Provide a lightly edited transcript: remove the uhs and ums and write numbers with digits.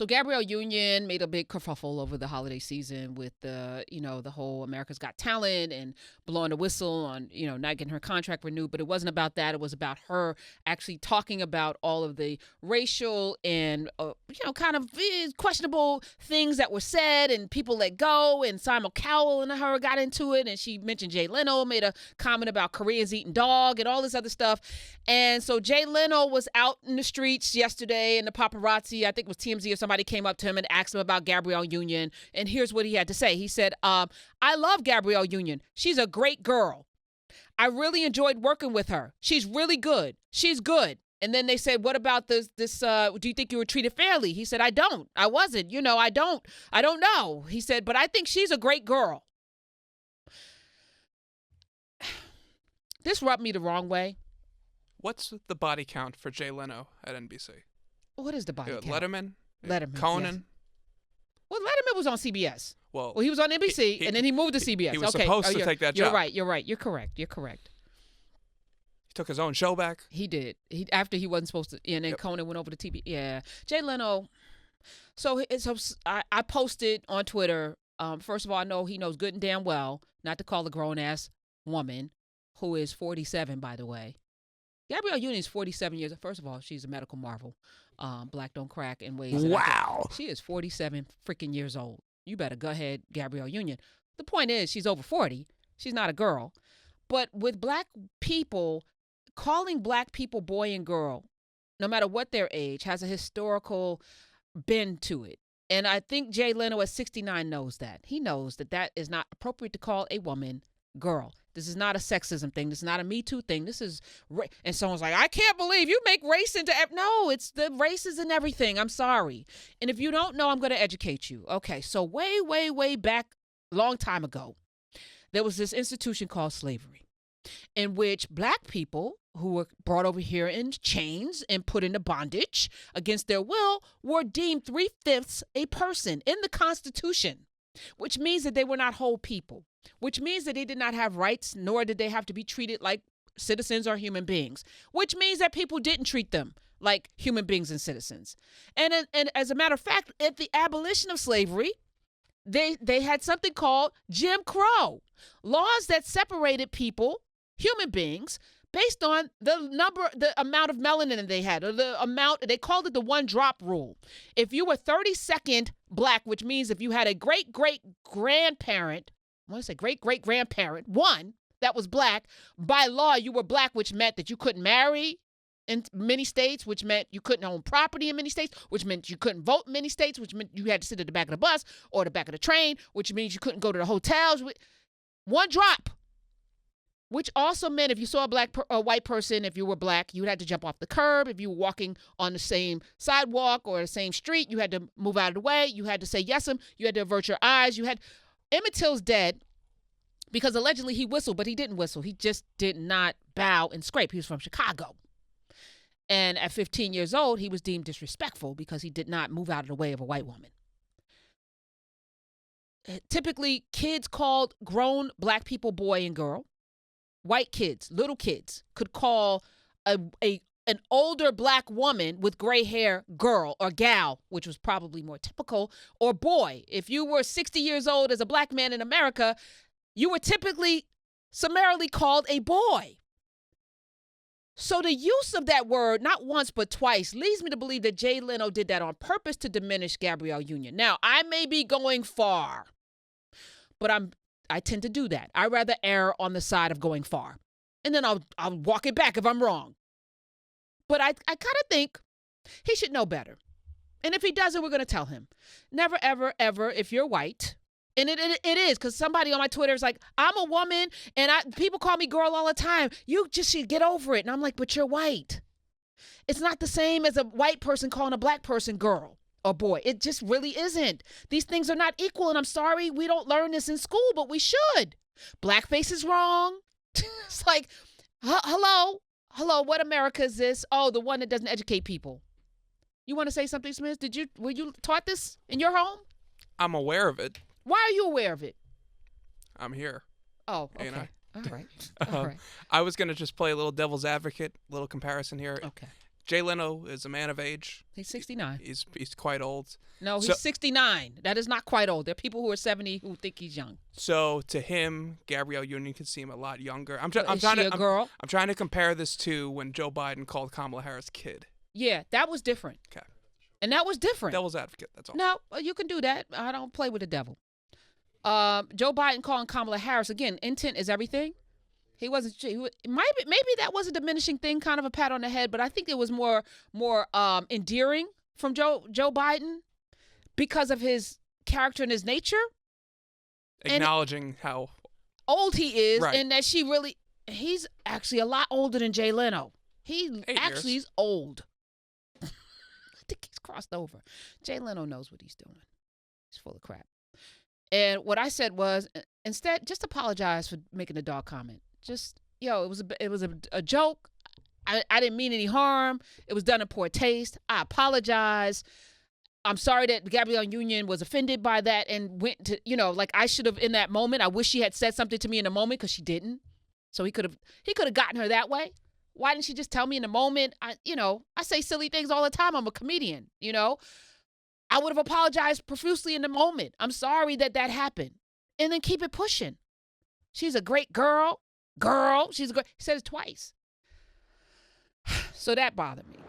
So Gabrielle Union made a big kerfuffle over the holiday season with the whole America's Got Talent and blowing the whistle on, not getting her contract renewed. But it wasn't about that. It was about her actually talking about all of the racial and, kind of questionable things that were said and people let go. And Simon Cowell and her got into it. And she mentioned Jay Leno made a comment about Koreans eating dog and all this other stuff. And so Jay Leno was out in the streets yesterday, and the paparazzi, I think it was TMZ or somebody, came up to him and asked him about Gabrielle Union. And here's what he had to say. He said, I love Gabrielle Union. She's a great girl. I really enjoyed working with her. She's really good. She's good. And then they said, what about this, do you think you were treated fairly? He said, I don't. I wasn't. I don't know. He said, but I think she's a great girl. This rubbed me the wrong way. What's the body count for Jay Leno at NBC? What is the body count? Letterman? Yes. Conan? Well, Letterman was on CBS. Well, he was on NBC, and then he moved to CBS. He was supposed to take that job. You're right. You're correct. He took his own show back. He did. After he wasn't supposed to, and then Conan went over to TV. Yeah. Jay Leno. So I posted on Twitter, first of all, I know he knows good and damn well not to call a grown-ass woman, who is 47, by the way. Gabrielle Union is 47 years. First of all, she's a medical marvel. Black don't crack in ways. Wow. She is 47 freaking years old. You better go ahead, Gabrielle Union. The point is, she's over 40. She's not a girl. But with black people, calling black people boy and girl, no matter what their age, has a historical bend to it. And I think Jay Leno at 69 knows that. He knows that is not appropriate to call a woman girl. This is not a sexism thing. This is not a Me Too thing. This is, and someone's like, I can't believe you make race into, no, it's the races and everything. I'm sorry. And if you don't know, I'm going to educate you. Okay, so way, way, way back, long time ago, there was this institution called slavery, in which black people who were brought over here in chains and put into bondage against their will were deemed 3/5 a person in the Constitution, which means that they were not whole people, which means that they did not have rights, nor did they have to be treated like citizens or human beings, which means that people didn't treat them like human beings and citizens. And as a matter of fact, at the abolition of slavery, they had something called Jim Crow, laws that separated people, human beings, based on the amount of melanin they had, or the amount, they called it the 1-drop rule. If you were 32nd black, which means if you had a great-great-grandparent, I want to say great-great-grandparent, one that was black, by law you were black, which meant that you couldn't marry in many states, which meant you couldn't own property in many states, which meant you couldn't vote in many states, which meant you had to sit at the back of the bus or the back of the train, which means you couldn't go to the hotels. 1 drop. Which also meant if you saw a white person, if you were black, you had to jump off the curb. If you were walking on the same sidewalk or the same street, you had to move out of the way. You had to say yes him. You had to avert your eyes. Emmett Till's dead because allegedly he whistled, but he didn't whistle. He just did not bow and scrape. He was from Chicago. And at 15 years old, he was deemed disrespectful because he did not move out of the way of a white woman. Typically, kids called grown black people boy and girl. White kids, little kids, could call an older black woman with gray hair girl or gal, which was probably more typical, or boy. If you were 60 years old as a black man in America, you were typically summarily called a boy. So the use of that word, not once but twice, leads me to believe that Jay Leno did that on purpose to diminish Gabrielle Union. Now, I may be going far, but I tend to do that. I rather err on the side of going far. And then I'll walk it back if I'm wrong. But I kind of think he should know better. And if he doesn't, we're going to tell him. Never, ever, ever, if you're white, and it is, because somebody on my Twitter is like, I'm a woman, and people call me girl all the time. You just should get over it. And I'm like, but you're white. It's not the same as a white person calling a black person girl or boy. It just really isn't. These things are not equal, and I'm sorry we don't learn this in school, but we should. Blackface is wrong. It's like, hello, what America is this? Oh, the one that doesn't educate people. You want to say something, Smith? Were you taught this in your home? I'm aware of it. Why are you aware of it? I'm here. Oh, okay. All right. I was going to just play a little devil's advocate, little comparison here. Okay. Jay Leno is a man of age. He's 69. He's quite old. No, he's So- 69. That is not quite old. There are people who are 70 who think he's young. So to him, Gabrielle Union could seem a lot younger. I'm Is she a girl? I'm trying to compare this to when Joe Biden called Kamala Harris kid. Yeah, that was different. Okay. And that was different. Devil's advocate. That's all. No, you can do that. I don't play with the devil. Joe Biden calling Kamala Harris, again, intent is everything. He wasn't. Maybe that was a diminishing thing, kind of a pat on the head, but I think it was more endearing from Joe Biden because of his character and his nature, Acknowledging how old he is, Right. and that he's actually a lot older than Jay Leno. He 8 actually years. is old. I think he's crossed over. Jay Leno knows what he's doing. He's full of crap. And what I said was, instead, just apologize for making the dog comment. Just, it was a joke. I didn't mean any harm. It was done in poor taste. I apologize. I'm sorry that Gabrielle Union was offended by that and went to, I should have in that moment. I wish she had said something to me in the moment because she didn't. So he could have gotten her that way. Why didn't she just tell me in the moment? I say silly things all the time. I'm a comedian, I would have apologized profusely in the moment. I'm sorry that happened. And then keep it pushing. She's a great girl. She's a great. He said it twice. So that bothered me.